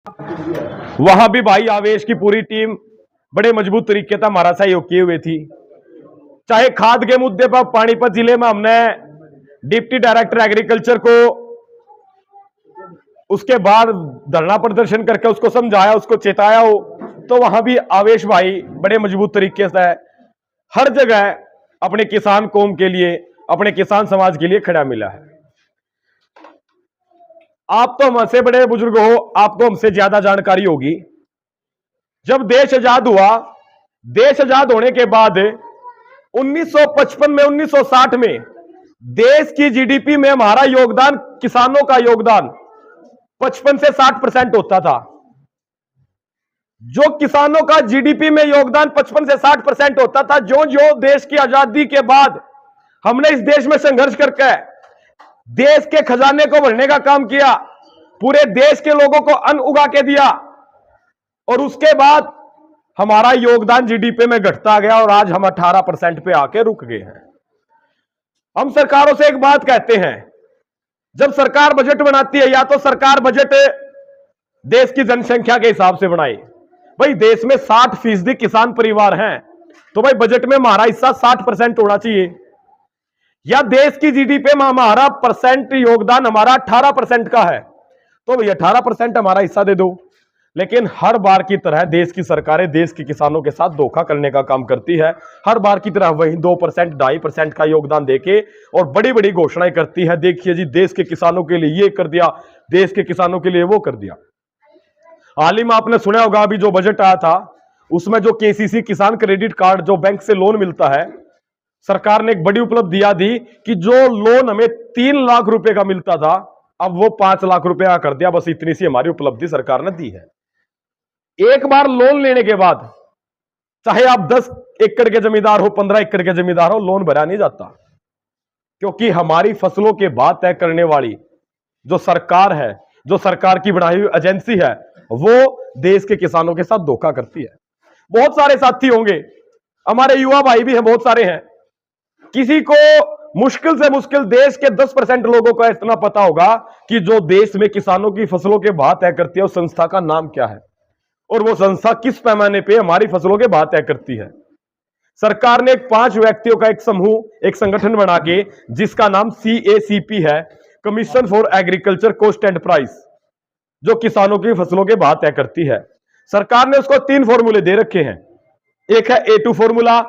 वहां भी भाई आवेश की पूरी टीम बड़े मजबूत तरीके से हमारा सहयोग किए हुए थी। चाहे खाद के मुद्दे पर पानीपत जिले में हमने डिप्टी डायरेक्टर एग्रीकल्चर को उसके बाद धरना प्रदर्शन करके उसको समझाया, उसको चेताया हो, तो वहां भी आवेश भाई बड़े मजबूत तरीके से हर जगह अपने किसान कौम के लिए, अपने किसान समाज के लिए खड़ा मिला है। आप तो हमसे बड़े बुजुर्ग हो, आपको हमसे ज्यादा जानकारी होगी। जब देश आजाद हुआ, देश आजाद होने के बाद 1955 में 1960 में देश की जीडीपी में हमारा योगदान, किसानों का योगदान 55 से 60% होता था। जो किसानों का जीडीपी में योगदान 55 से 60% होता था, जो जो देश की आजादी के बाद हमने इस देश में संघर्ष करके देश के खजाने को भरने का काम किया, पूरे देश के लोगों को अन्न उगा के दिया, और उसके बाद हमारा योगदान जीडीपी में घटता गया और आज हम 18% पे आके रुक गए हैं। हम सरकारों से एक बात कहते हैं, जब सरकार बजट बनाती है, या तो सरकार बजट देश की जनसंख्या के हिसाब से बनाए। भाई देश में 60% किसान परिवार हैं, तो भाई बजट में हमारा हिस्सा 60% होना चाहिए। या देश की जीडीपी में हमारा परसेंट योगदान हमारा 18% का है, तो भाई 18% हमारा हिस्सा दे दो। लेकिन हर बार की तरह देश की सरकारें देश के किसानों के साथ धोखा करने का काम करती है। हर बार की तरह वही 2%, 2.5% का योगदान देके और बड़ी बड़ी घोषणाएं करती है, देखिए जी देश के किसानों के लिए ये कर दिया, देश के किसानों के लिए वो कर दिया। हाल ही में आपने सुना होगा, अभी जो बजट आया था उसमें जो केसीसी किसान क्रेडिट कार्ड, जो बैंक से लोन मिलता है, सरकार ने एक बड़ी उपलब्धियां दी कि जो लोन हमें 3 लाख रुपए का मिलता था, अब वो 5 लाख रुपया कर दिया। बस इतनी सी हमारी उपलब्धि सरकार ने दी है। एक बार लोन लेने के बाद चाहे आप 10 एकड़ के जमींदार हो, 15 एकड़ के जमींदार हो, लोन भरा नहीं जाता, क्योंकि हमारी फसलों के भाव तय करने वाली जो सरकार है, जो सरकार की बनाई हुई एजेंसी है, वो देश के किसानों के साथ धोखा करती है। बहुत सारे साथी होंगे, हमारे युवा भाई भी हैं, बहुत सारे हैं, किसी को मुश्किल से मुश्किल देश के 10% लोगों को इतना पता होगा कि जो देश में किसानों की फसलों के भाव तय करती है उस संस्था का नाम क्या है, और वो संस्था किस पैमाने पे हमारी फसलों के भाव तय करती है। सरकार ने 5 व्यक्तियों का एक समूह, एक संगठन बना के, जिसका नाम CACP है, commission for agriculture cost and price, जो किसानों की फसलों के भाव तय करती है। सरकार ने उसको 3 फॉर्मूले दे रखे हैं, एक है A2 फॉर्मूला,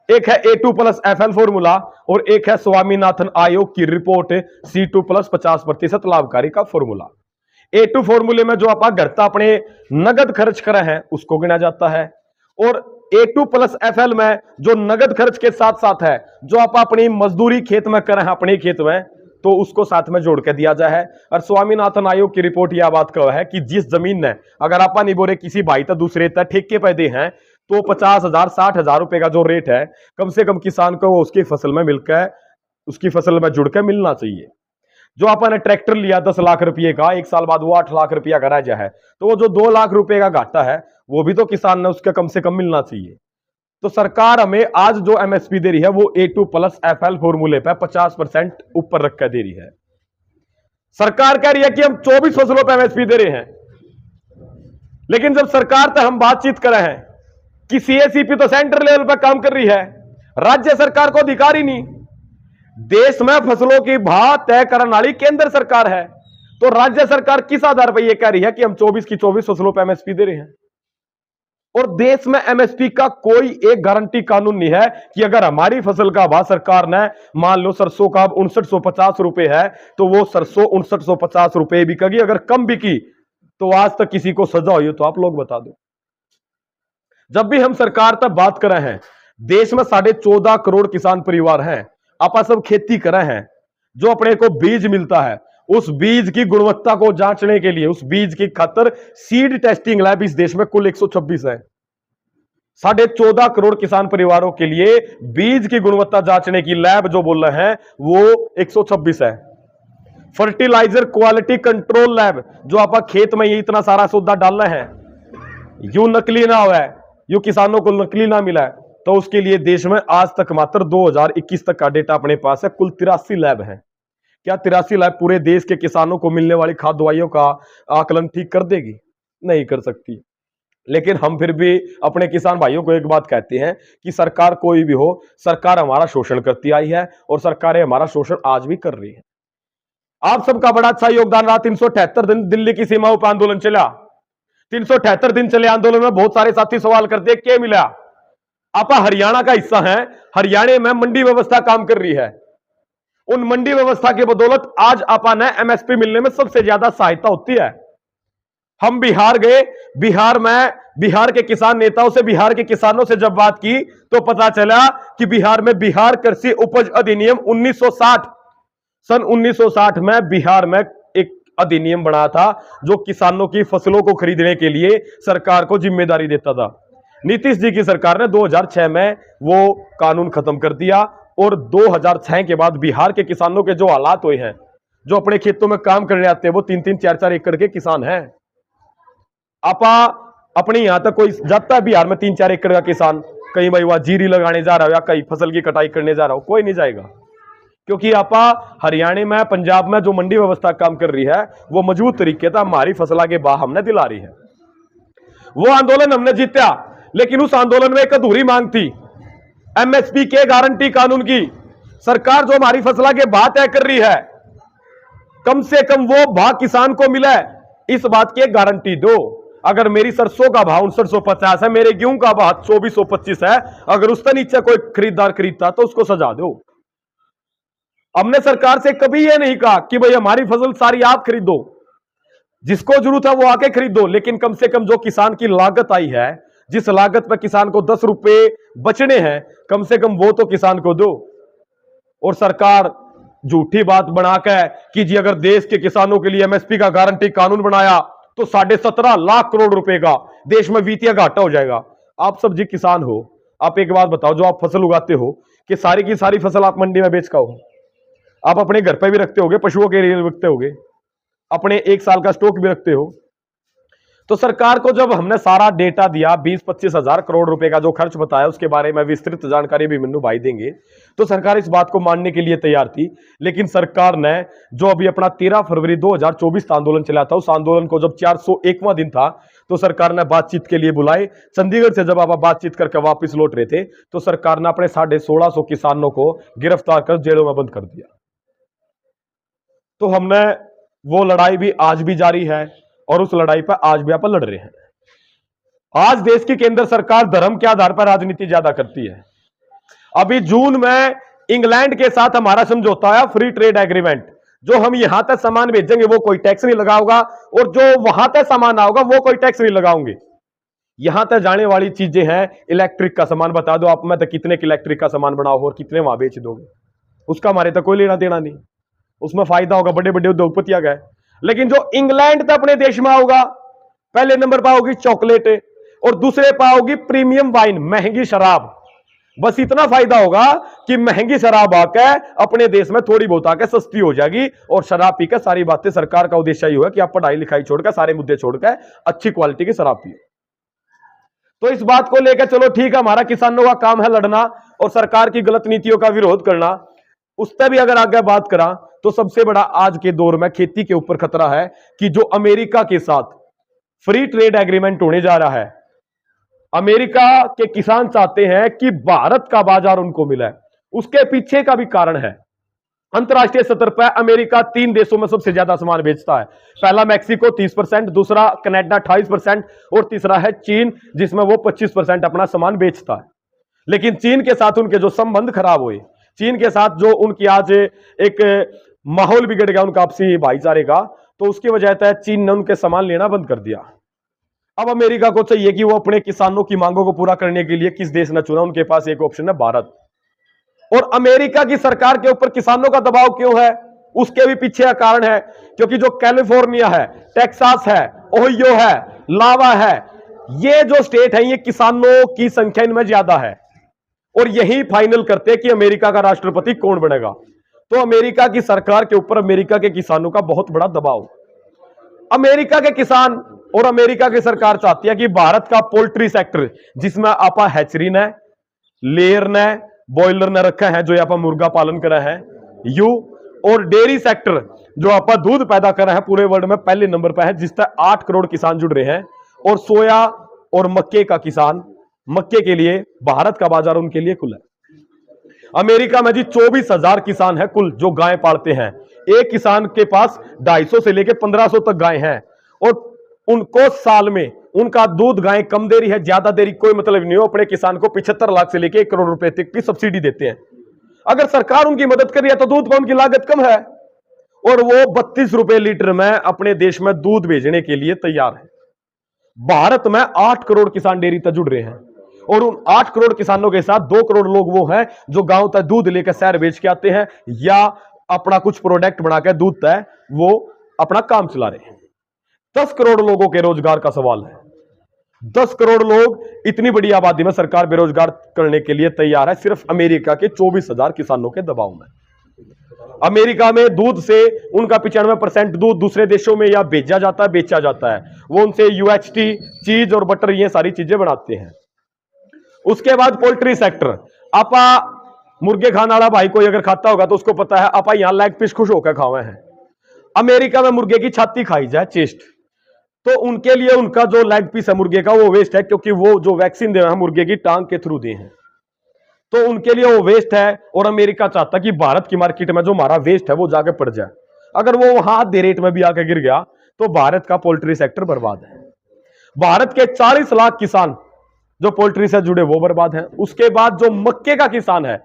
एक है A2+FL फॉर्मूला, और एक है स्वामीनाथन आयोग की रिपोर्ट C2+ 50% लाभकारी का फॉर्मूला। A2 फॉर्मूले में जो आप घर अपने नगद खर्च करे हैं उसको गिना जाता है, और A2+FL में जो नगद खर्च के साथ साथ है, जो आप अपनी मजदूरी खेत में करें अपने खेत में, तो उसको साथ में जोड़ के दिया जाए है। और स्वामीनाथन आयोग की रिपोर्ट यह बात कह है कि जिस जमीन ने अगर आप नहीं बोले किसी भाई तक दूसरे तक ठेके पे दे हैं, तो 50,000 60,000 रुपए का जो रेट है, कम से कम किसान को उसकी फसल में मिलकर, उसकी फसल में जुड़ के मिलना चाहिए। जो आपने ट्रैक्टर लिया 10 लाख रुपए का, 1 साल बाद वो 8 लाख रुपया का रह जाए है, तो वो जो 2 लाख रुपए का घाटा है वो भी तो किसान ने उसका कम से कम मिलना चाहिए। तो सरकार हमें आज जो MSP दे रही है वो A2+FL फॉर्मूले पे 50% ऊपर रख कर दे रही है। सरकार कह रही है कि हम 24 फसलों पे MSP दे रहे हैं, लेकिन जब सरकार तक हम बातचीत कर रहे हैं कि CACP तो सेंटर लेवल पर काम कर रही है, राज्य सरकार को अधिकार ही नहीं। देश में फसलों की भाव तय करने वाली केंद्र सरकार है, तो राज्य सरकार किस आधार पर यह कह रही है कि हम 24 की 24 फसलों पर MSP दे रहे हैं। और देश में MSP का कोई एक गारंटी कानून नहीं है कि अगर हमारी फसल का भाव सरकार ने, मान लो सरसों का 5950 रुपए है, तो वो सरसों 5950 रुपए बिकेगी। अगर कम बिकी तो आज तक किसी को सजा हुई हो तो आप लोग बता दो। जब भी हम सरकार तक बात कर रहे हैं, देश में 14.5 करोड़ किसान परिवार हैं, आप सब खेती कर रहे हैं, जो अपने को बीज मिलता है, उस बीज की गुणवत्ता को जांचने के लिए, उस बीज की खातिर सीड टेस्टिंग लैब इस देश में कुल 126 है। 14.5 करोड़ किसान परिवारों के लिए बीज की गुणवत्ता जांचने की लैब जो बोल रहे हैं वो 126 है। फर्टिलाइजर क्वालिटी कंट्रोल लैब, जो आप खेत में ये इतना सारा सौदा डाल रहे हैं, यूं नकली ना हुआ है, यूं किसानों को नकली ना मिला है, तो उसके लिए देश में आज तक मात्र 2021 तक का डेटा अपने पास है, कुल 83 लैब है। क्या 83 लैब पूरे देश के किसानों को मिलने वाली खाद दवाइयों का आकलन ठीक कर देगी? नहीं कर सकती। लेकिन हम फिर भी अपने किसान भाइयों को एक बात कहते हैं कि सरकार कोई भी हो, सरकार हमारा शोषण करती आई है और सरकारें हमारा शोषण आज भी कर रही है। आप सबका बड़ा अच्छा योगदान रहा। 378 दिन दिल्ली की सीमाओं पर आंदोलन चला। 378 दिन चले आंदोलन में बहुत सारे साथी सवाल करते हैं क्या मिला। आप हरियाणा का हिस्सा है, हरियाणा में मंडी व्यवस्था काम कर रही है। उन मंडी व्यवस्था की बदौलत आज आपा ने एमएसपी मिलने में सबसे ज्यादा सहायता होती है। हम बिहार गए, बिहार में बिहार के किसान नेताओं से, बिहार के किसानों से जब बात की तो पता चला कि बिहार में बिहार कृषि उपज अधिनियम 1960 सन 1960 में बिहार में एक अधिनियम बना था जो किसानों की फसलों को खरीदने के लिए सरकार को जिम्मेदारी देता था। नीतीश जी की सरकार ने 2006 में वो कानून खत्म कर दिया और 2006 के बाद बिहार के किसानों के जो हालात हुए हैं, जो अपने खेतों में काम करने आते हैं वो 3-3 4-4 एकड़ के किसान हैं। आपा अपने यहां तक कोई जाता है बिहार में 3-4 एकड़ का किसान, कहीं भाई वहां जीरी लगाने जा रहा हो या कहीं फसल की कटाई करने जा रहा हो, कोई नहीं जाएगा। क्योंकि आपा हरियाणा में, पंजाब में जो मंडी व्यवस्था काम कर रही है वो मजबूत तरीके से हमारी फसला के बाह हमने दिला रही है। वो आंदोलन हमने जीता, लेकिन उस आंदोलन में एक अधूरी मांग थी एमएसपी के गारंटी कानून की। सरकार जो हमारी फसला के भाव तय कर रही है, कम से कम वो भाव किसान को मिले, इस बात की गारंटी दो। अगर मेरी सरसों का भाव 5950 है, मेरे गेहूं का भाव 2425 है, अगर उससे नीचे कोई खरीदार खरीदता तो उसको सजा दो। हमने सरकार से कभी यह नहीं कहा कि भाई हमारी फसल सारी आप खरीदो, जिसको जरूरत है वो आके खरीदो, लेकिन कम से कम जो किसान की लागत आई है, जिस लागत पर किसान को 10 रुपए बचने हैं, कम से कम वो तो किसान को दो। और सरकार झूठी बात बनाकर कि जी अगर देश के किसानों के लिए एमएसपी का गारंटी कानून बनाया तो 17.5 लाख करोड़ रुपए का देश में वित्तीय घाटा हो जाएगा। आप सब जी किसान हो, आप एक बात बताओ, जो आप फसल उगाते हो कि सारी की सारी फसल आप मंडी में बेच का हो? आप अपने घर पे भी रखते होगे, पशुओं के लिए रखते होगे, अपने 1 साल का स्टॉक भी रखते हो। तो सरकार को जब हमने सारा डेटा दिया, 20-25 हजार करोड़ रुपए का जो खर्च बताया, उसके बारे में विस्तृत जानकारी भी मन्नू भाई देंगे, तो सरकार इस बात को मानने के लिए तैयार थी। लेकिन सरकार ने जो अभी अपना 13 फरवरी 2024 आंदोलन चला था, उस आंदोलन को जब 401वां दिन था तो सरकार ने बातचीत के लिए बुलाए। चंडीगढ़ से जब आप बातचीत करके वापिस लौट रहे थे तो सरकार ने अपने 1650 किसानों को गिरफ्तार कर जेलों में बंद कर दिया। तो हमने वो लड़ाई भी आज भी जारी है और उस लड़ाई पर आज भी आप लड़ रहे हैं। आज देश की केंद्र सरकार धर्म के आधार पर राजनीति ज्यादा करती है। अभी जून में इंग्लैंड के साथ हमारा समझौता है, फ्री ट्रेड एग्रीमेंट। जो हम यहां तक सामान भेजेंगे वो कोई टैक्स नहीं लगाओगा और जो वहां तक सामान आओगा वो कोई टैक्स नहीं लगाओगे। यहां तक जाने वाली चीजें हैं, इलेक्ट्रिक का सामान बता दो आप में तो कितने की इलेक्ट्रिक का सामान बनाओ और कितने वहां बेच दोगे, उसका हमारे तक कोई लेना देना नहीं। उसमें फायदा होगा बड़े बड़े उद्योगपति आ गए। लेकिन जो इंग्लैंड तक अपने देश में आओगा, पहले नंबर पर होगी चॉकलेट और दूसरे पर होगी प्रीमियम वाइन, महंगी शराब। बस इतना फायदा होगा कि महंगी शराब आकर अपने देश में थोड़ी बहुत आकर सस्ती हो जाएगी और शराब पीकर सारी बातें, सरकार का उद्देश्य ही होगा कि आप पढ़ाई लिखाई छोड़कर, सारे मुद्दे छोड़कर अच्छी क्वालिटी की शराब पियो। तो इस बात को लेकर चलो ठीक है, हमारा किसानों का काम है लड़ना और सरकार की गलत नीतियों का विरोध करना। उस पर भी अगर आगे बात करा तो सबसे बड़ा आज के दौर में खेती के ऊपर खतरा है कि जो अमेरिका के साथ फ्री ट्रेड एग्रीमेंट होने जा रहा है, अमेरिका के किसान चाहते हैं कि भारत का बाजार उनको मिले। उसके पीछे का भी कारण है, अंतरराष्ट्रीय स्तर पर अमेरिका 3 देशों में सबसे ज्यादा सामान बेचता है। पहला मैक्सिको 30%, दूसरा कनाडा 28% और तीसरा है चीन जिसमें वो 25% अपना सामान बेचता है। लेकिन चीन के साथ उनके जो संबंध खराब हुए, चीन के साथ जो उनकी आज एक माहौल बिगड़ गया उनका आपसी भाईचारे का, तो उसकी वजह से चीन ने उनके सामान लेना बंद कर दिया। अब अमेरिका को चाहिए कि वो अपने किसानों की मांगों को पूरा करने के लिए किस देश ने चुना, उनके पास एक ऑप्शन है भारत। और अमेरिका की सरकार के ऊपर किसानों का दबाव क्यों है, उसके भी पीछे का कारण है क्योंकि जो कैलिफोर्निया है, टेक्सास है, ओहियो है, लावा है, ये जो स्टेट है ये किसानों की संख्या इनमें ज्यादा है और यही फाइनल करते हैं कि अमेरिका का राष्ट्रपति कौन बनेगा। तो अमेरिका की सरकार के ऊपर अमेरिका के किसानों का बहुत बड़ा दबाव। अमेरिका के किसान और अमेरिका की सरकार चाहती है कि भारत का पोल्ट्री सेक्टर, जिसमें आपा हैचरी ने, लेयर ने, बॉयलर ने रखा है, जो आप मुर्गा पालन करा है, यू और डेयरी सेक्टर जो आप दूध पैदा कर रहे हैं पूरे वर्ल्ड में पहले नंबर पर है, जिससे 8 करोड़ किसान जुड़ रहे हैं। और सोया और मक्के का किसान, मक्के के लिए भारत का बाजार उनके लिए खुला है। अमेरिका में जी 24,000 किसान है कुल जो गाय पालते हैं। एक किसान के पास 250 से लेकर 1500 तक गाय हैं और उनको साल में उनका दूध गाय कम दे रही है ज्यादा दे रही कोई मतलब नहीं हो, अपने किसान को 75 लाख से लेकर 1 करोड़ रुपए तक की सब्सिडी देते हैं। अगर सरकार उनकी मदद कर रही है तो दूध पर उनकी लागत कम है और वो 32 रुपए लीटर में अपने देश में दूध भेजने के लिए तैयार है। भारत में 8 करोड़ किसान डेयरी तक जुड़ रहे हैं और उन 8 करोड़ किसानों के साथ 2 करोड़ लोग वो हैं जो गांव तक दूध लेकर शहर बेच के आते हैं या अपना कुछ प्रोडक्ट बनाकर दूध तक वो अपना काम चला रहे हैं। 10 करोड़ लोगों के रोजगार का सवाल है। 10 करोड़ लोग, इतनी बड़ी आबादी में सरकार बेरोजगार करने के लिए तैयार है सिर्फ अमेरिका के 24,000 किसानों के दबाव में। अमेरिका में दूध से उनका 95% दूध दूसरे देशों में या भेजा जाता है, बेचा जाता है। वो उनसे यूएचटी, चीज और बटर ये सारी चीजें बनाते हैं। उसके बाद पोल्ट्री सेक्टर, आपा मुर्गे खाने वाला भाई कोई अगर खाता होगा तो उसको पता है, आपा यहां लेग पीस खुश होकर खावे हैं। अमेरिका में मुर्गे की छाती खाई जाए, चेस्ट, तो उनके लिए उनका जो लेग पीस है मुर्गे का वो वेस्ट है, क्योंकि वो जो वैक्सीन दे रहे हैं मुर्गे की टांग के थ्रू दिए हैं, तो उनके लिए वो वेस्ट है। और अमेरिका चाहता कि भारत की मार्केट में जो हमारा वेस्ट है वो जाके पड़ जाए। अगर वो वहां आधे रेट में भी आके गिर गया तो भारत का पोल्ट्री सेक्टर बर्बाद है। भारत के 40 लाख किसान जो पोल्ट्री से जुड़े वो बर्बाद हैं। उसके बाद जो मक्के का किसान है,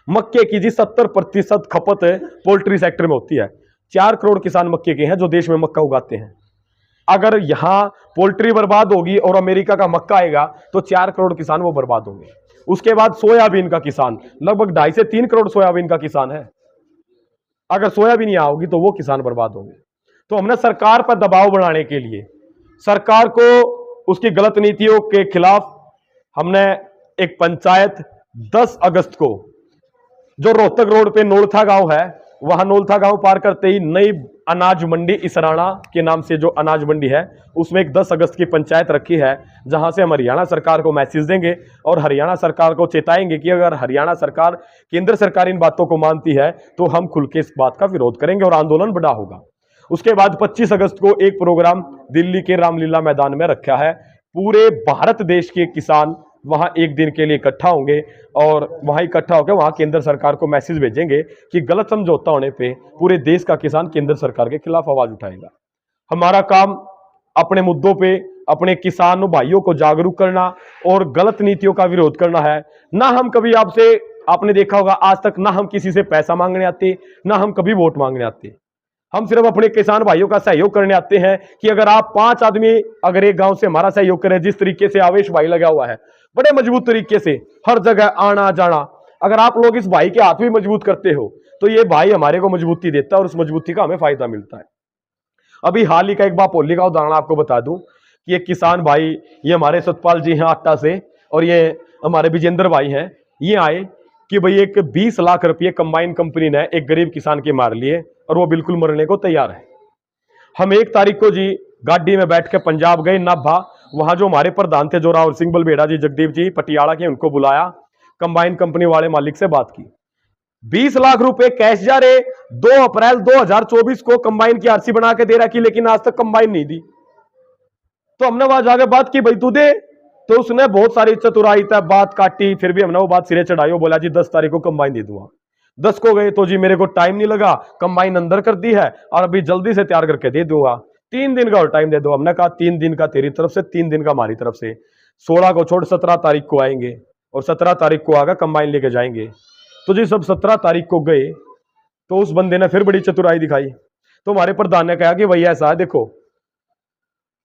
मक्के की जी 70% खपत पोल्ट्री सेक्टर में होती है। 4 करोड़ किसान मक्के के हैं जो देश में मक्का उगाते हैं। अगर यहां पोल्ट्री बर्बाद होगी और अमेरिका का मक्का आएगा तो 4 करोड़ किसान वो बर्बाद होंगे। उसके बाद सोयाबीन का किसान, लगभग 2.5 से 3 करोड़ सोयाबीन का किसान है। अगर सोयाबीन यहां होगी तो वो किसान बर्बाद होंगे। तो हमने सरकार पर दबाव बनाने के लिए, सरकार को उसकी गलत नीतियों के खिलाफ हमने एक पंचायत 10 अगस्त को, जो रोहतक रोड पे नोलथा गांव है, वहां नोलथा गांव पार करते ही नई अनाज मंडी इसराना के नाम से जो अनाज मंडी है उसमें एक 10 अगस्त की पंचायत रखी है, जहां से हम हरियाणा सरकार को मैसेज देंगे और हरियाणा सरकार को चेताएंगे कि अगर हरियाणा सरकार, केंद्र सरकार इन बातों को मानती है तो हम खुल के इस बात का विरोध करेंगे और आंदोलन बड़ा होगा। उसके बाद 25 अगस्त को एक प्रोग्राम दिल्ली के रामलीला मैदान में रखा है। पूरे भारत देश के किसान वहां एक दिन के लिए इकट्ठा होंगे और वहां इकट्ठा होकर वहां केंद्र सरकार को मैसेज भेजेंगे कि गलत समझौता होने पे पूरे देश का किसान केंद्र सरकार के खिलाफ आवाज उठाएगा। हमारा काम अपने मुद्दों पे अपने किसानों भाइयों को जागरूक करना और गलत नीतियों का विरोध करना है। ना हम कभी आपसे, आपने देखा होगा आज तक, ना हम किसी से पैसा मांगने आते, ना हम कभी वोट मांगने आते। हम सिर्फ अपने किसान भाइयों का सहयोग करने आते हैं कि अगर आप 5 आदमी अगर एक गांव से हमारा सहयोग करें, जिस तरीके से आवेश भाई लगा हुआ है बड़े मजबूत तरीके से हर जगह आना जाना, अगर आप लोग इस भाई के हाथ भी मजबूत करते हो तो ये भाई हमारे को मजबूती देता है और उस मजबूती का हमें फायदा मिलता है। अभी हाल ही का एक बापोली का उदाहरण आपको बता दूं कि एक किसान भाई, ये हमारे सतपाल जी हैं आट्टा से और ये हमारे विजेंद्र भाई हैं, ये आए कि भाई एक 20 लाख रुपये कंबाइन कंपनी ने एक गरीब किसान के मार लिए और वो बिल्कुल मरने को तैयार है। हम 1 तारीख को जी गाड़ी में बैठ के पंजाब गए, नाभा, वहां जो हमारे प्रधान थे जोरावर सिंह बलबेड़ा जी, जगदीप जी पटियाला के, उनको बुलाया, कंबाइन कंपनी वाले मालिक से बात की। 20 लाख रुपए कैश जा रहे, 2 अप्रैल 2024 को कंबाइन की आरसी बना के दे रखी, लेकिन आज तक कंबाइन नहीं दी। तो हमने वहां जाकर बात की, भाई तू दे, तो उसने बहुत सारी चतुराई तक बात काटी, फिर भी हमने वो बात सिरे चढ़ाई। बोला जी 10 तारीख को कंबाइन दे दूंगा। 10 को गए तो जी मेरे को टाइम नहीं लगा, कंबाइन अंदर कर दी है और अभी जल्दी से तैयार करके दे दूंगा, 3 दिन का और टाइम दे दो। हमने कहा 3 दिन का तेरी तरफ से, 3 दिन का हमारी तरफ से। 16 को छोड़ 17 तारीख को आएंगे और 17 तारीख को आकर कंबाइन लेके जाएंगे। तो जी सब 17 तारीख को गए तो उस बंदे ने फिर बड़ी चतुराई दिखाई। तो हमारे प्रधान ने कहा कि भैया ऐसा है, देखो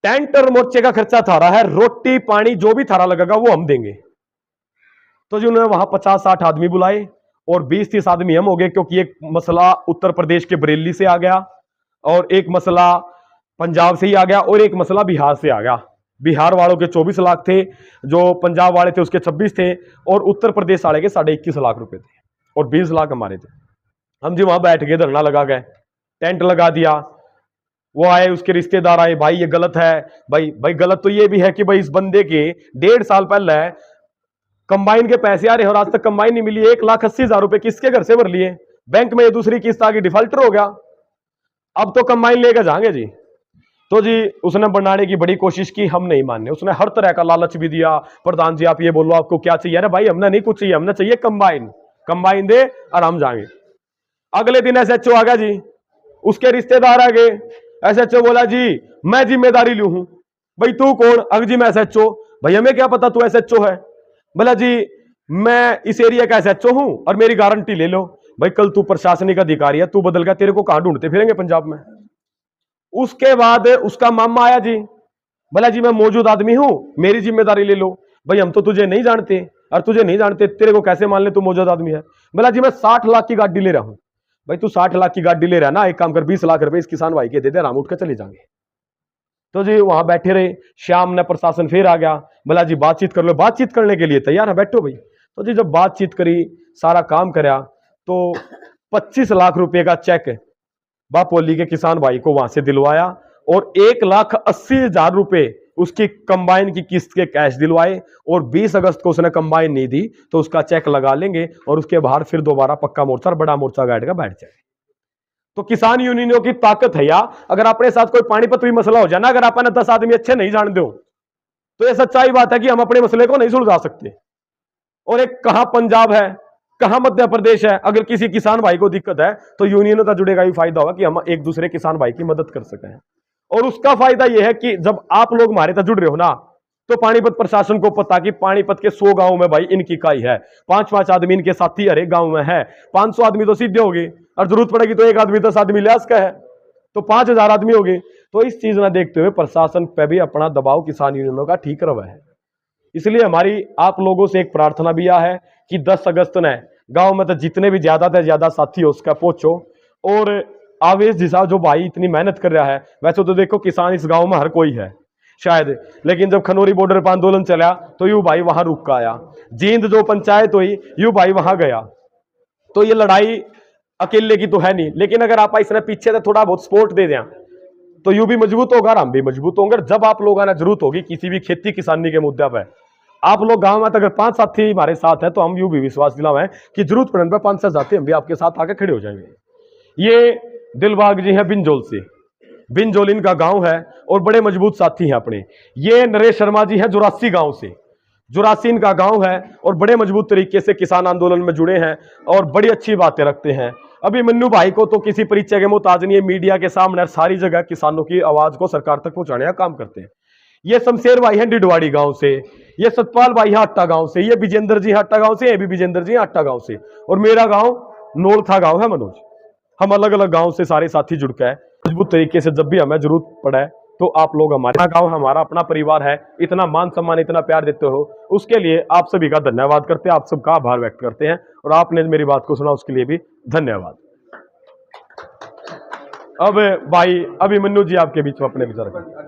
टेंट और मोर्चे का खर्चा थारा है, रोटी पानी जो भी थारा लगेगा वो हम देंगे। तो जी उन्होंने वहां 50-60 आदमी बुलाए और 20-30 आदमी हम हो गए, क्योंकि एक मसला उत्तर प्रदेश के बरेली से आ गया और एक मसला पंजाब से ही आ गया और एक मसला बिहार से आ गया। बिहार वालों के 24 लाख थे, जो पंजाब वाले थे उसके 26 थे और उत्तर प्रदेश वाले के 21.5 लाख रुपए थे और 20 लाख हमारे थे। हम जी वहां बैठ गए, धरना लगा गए, टेंट लगा दिया। वो आए, उसके रिश्तेदार आए, भाई ये गलत है। भाई गलत तो ये भी है कि भाई इस बंदे के 1.5 साल पहले कंबाइन के पैसे आ रहे हैं और आज तक कंबाइन नहीं मिली। 1,80,000 रुपए किसके घर से भर लिए? बैंक में ये दूसरी किस्त आ गई, डिफॉल्टर हो गया, अब तो कंबाइन लेकर जाएंगे जी। तो जी उसने बनाने की बड़ी कोशिश की, हम नहीं माने, उसने हर तरह का लालच भी दिया, प्रधान जी आप ये बोलो आपको क्या चाहिए, अरे भाई हमने नहीं कुछ चाहिए, हमने चाहिए कंबाइन, कंबाइन दे और हम जाएंगे। अगले दिन एसएचओ आ गया जी, उसके रिश्तेदार आ गए, एसएचओ बोला जी मैं जिम्मेदारी लू हूं। भाई तू कौन? अग जी मैं एसएचओ। भाई हमें क्या पता तू एसएचओ है? बोला जी मैं इस एरिया का एसएचओ हूं और मेरी गारंटी ले लो। भाई कल तू प्रशासनिक अधिकारी है, तू बदल गया, तेरे को कहां ढूंढते फिरेंगे पंजाब में। उसके बाद उसका मामा आया जी, बोला जी मैं मौजूद आदमी हूं, मेरी जिम्मेदारी ले लो। भाई हम तो तुझे नहीं जानते, और तुझे नहीं जानते तेरे को कैसे मान ले तू मौजूद आदमी है। बोला जी मैं 60 लाख की गाड़ी ले रहा हूं। भाई तू 60 लाख की गाड़ी ले रहा है ना, एक काम कर 20 लाख रुपए इस किसान भाई के दे दे, राम उठ के चले जाएंगे। तो जी वहां बैठे रहे, शाम ने प्रशासन फिर आ गया, बोला जी बातचीत कर लो, बातचीत करने के लिए तैयार है, बैठो भाई। तो जी जब बातचीत करी, सारा काम कराया, तो 25 लाख रुपए का चेक बापोली के किसान भाई को वहां से दिलवाया, और 1,80,000 रुपए उसकी कंबाइन की किस्त के कैश दिलवाए, और 20 अगस्त को उसने कंबाइन नहीं दी तो उसका चेक लगा लेंगे और उसके बाहर फिर दोबारा पक्का मोर्चा और बड़ा मोर्चा गाड़ का बैठ जाए। तो किसान यूनियनों की ताकत है या, अगर अपने साथ कोई पानीपत भी मसला हो जाए ना, अगर अपने 10 आदमी अच्छे नहीं जान दो तो ये सच्चाई बात है कि हम अपने मसले को नहीं सुलझा सकते। और एक कहां पंजाब है, कहां मध्य प्रदेश है, अगर किसी किसान भाई को दिक्कत है तो यूनियनों का जुड़ेगा ही फायदा होगा कि हम एक दूसरे किसान भाई की मदद कर सकें। और उसका फायदा यह है कि जब आप लोग हमारे साथ जुड़ रहे हो ना, तो पानीपत प्रशासन को पता कि पानीपत के 100 गांव में भाई इनकी इकाई है, 5-5 आदमी इनके साथी हर एक गांव में है, 500 आदमी तो सीधे हो गए, और जरूरत पड़ेगी तो एक आदमी 10 आदमी लिहाज का है, तो 5,000 आदमी हो गए। तो इस चीज में देखते हुए प्रशासन पे भी अपना दबाव किसान यूनियनों का ठीक रहा है। इसलिए हमारी आप लोगों से एक प्रार्थना भी यह है कि 10 अगस्त ने गांव में तो जितने भी ज्यादा से ज्यादा साथी हो उसका पहुंचो, और आवेश जिसा जो भाई इतनी मेहनत कर रहा है, वैसे तो देखो किसान इस गांव में हर कोई है शायद, लेकिन जब खनौरी बॉर्डर पर आंदोलन चला तो यू भाई वहां रुक का आया, जींद जो पंचायत हुई यू भाई वहां गया। तो ये लड़ाई अकेले की तो है नहीं, लेकिन अगर आप इसने पीछे से थोड़ा बहुत सपोर्ट दे दें तो यू भी मजबूत होगा, हम भी मजबूत होंगे। जब आप लोगों ने जरूरत होगी किसी भी खेती किसानी के मुद्दे पर, आप लोग गांव में अगर 5 साथी हमारे साथ है तो हम यू भी विश्वास दिलावे कि जरूरत पड़ने पर 5-6 साथी हम भी आपके साथ आके खड़े हो जाएंगे। ये दिलबाग जी है बिंजोल से, बिंजोल इनका गांव है और बड़े मजबूत साथी हैं अपने। ये नरेश शर्मा जी हैं जुरासी गांव से, जुरासी इनका गांव है और बड़े मजबूत तरीके से किसान आंदोलन में जुड़े हैं और बड़ी अच्छी बातें रखते हैं। अभी मन्नू भाई को तो किसी परिचय के मोहताज नहीं है, मीडिया के सामने सारी जगह किसानों की आवाज को सरकार तक पहुंचाने का काम करते हैं। ये शमशेर भाई हैं डिडवाड़ी गांव से, ये सतपाल भाई हैं हट्टा गांव से, ये विजेंद्र जी हट्टा गांव से, ये भी विजेंद्र जी हट्टा गांव से, और मेरा गांव नोलथा गांव है मनोज। हम अलग अलग गांव से सारे साथी जुड़ के मजबूत तरीके से जब भी हमें जरूरत पड़े तो आप लोग हमारे गांव हमारा अपना परिवार है, इतना मान सम्मान इतना प्यार देते हो, उसके लिए आप सभी का धन्यवाद करते हैं, आप सबका आभार व्यक्त करते हैं, और आपने मेरी बात को सुना उसके लिए भी धन्यवाद। अब भाई अभिमन्यु जी आपके बीच में अपने विचार करें।